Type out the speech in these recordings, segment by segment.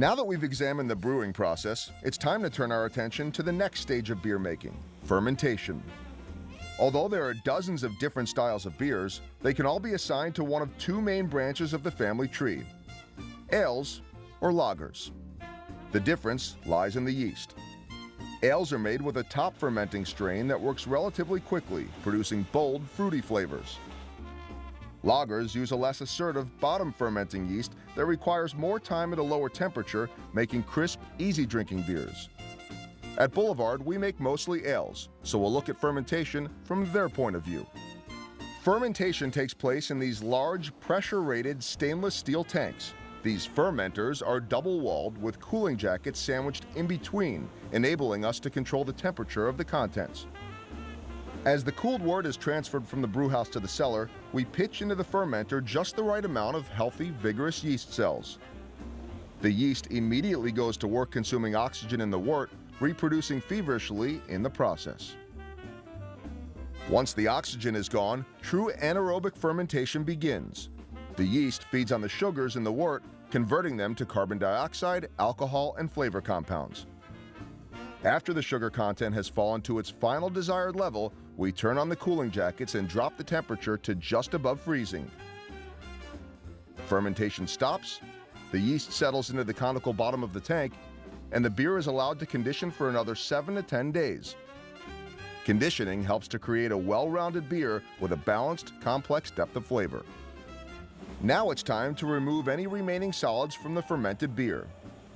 Now that we've examined the brewing process, it's time to turn our attention to the next stage of beer making, fermentation. Although there are dozens of different styles of beers, they can all be assigned to one of two main branches of the family tree, ales or lagers. The difference lies in the yeast. Ales are made with a top fermenting strain that works relatively quickly, producing bold, fruity flavors. Lagers use a less assertive bottom fermenting yeast that requires more time at a lower temperature, making crisp, easy-drinking beers. At Boulevard, we make mostly ales, so we'll look at fermentation from their point of view. Fermentation takes place in these large, pressure-rated stainless steel tanks. These fermenters are double-walled with cooling jackets sandwiched in between, enabling us to control the temperature of the contents. As the cooled wort is transferred from the brewhouse to the cellar, we pitch into the fermenter just the right amount of healthy, vigorous yeast cells. The yeast immediately goes to work consuming oxygen in the wort, reproducing feverishly in the process. Once the oxygen is gone, true anaerobic fermentation begins. The yeast feeds on the sugars in the wort, converting them to carbon dioxide, alcohol, and flavor compounds. After the sugar content has fallen to its final desired level, we turn on the cooling jackets and drop the temperature to just above freezing. Fermentation stops, the yeast settles into the conical bottom of the tank, and the beer is allowed to condition for another 7 to 10 days. Conditioning helps to create a well-rounded beer with a balanced, complex depth of flavor. Now it's time to remove any remaining solids from the fermented beer.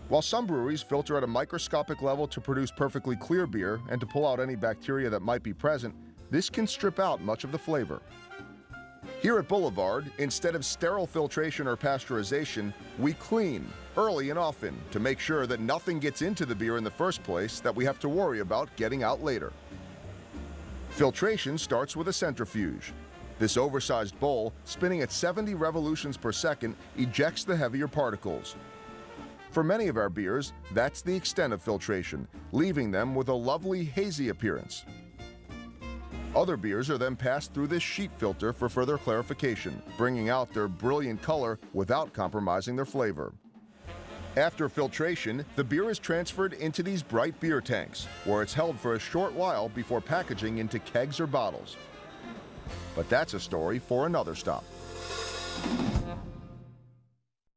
While some breweries filter at a microscopic level to produce perfectly clear beer and to pull out any bacteria that might be present, this can strip out much of the flavor. Here at Boulevard, instead of sterile filtration or pasteurization, we clean early and often to make sure that nothing gets into the beer in the first place that we have to worry about getting out later. Filtration starts with a centrifuge. This oversized bowl, spinning at 70 revolutions per second, ejects the heavier particles. For many of our beers, that's the extent of filtration, leaving them with a lovely hazy appearance. Other beers are then passed through this sheet filter for further clarification, bringing out their brilliant color without compromising their flavor. After filtration, the beer is transferred into these bright beer tanks, where it's held for a short while before packaging into kegs or bottles. But that's a story for another stop.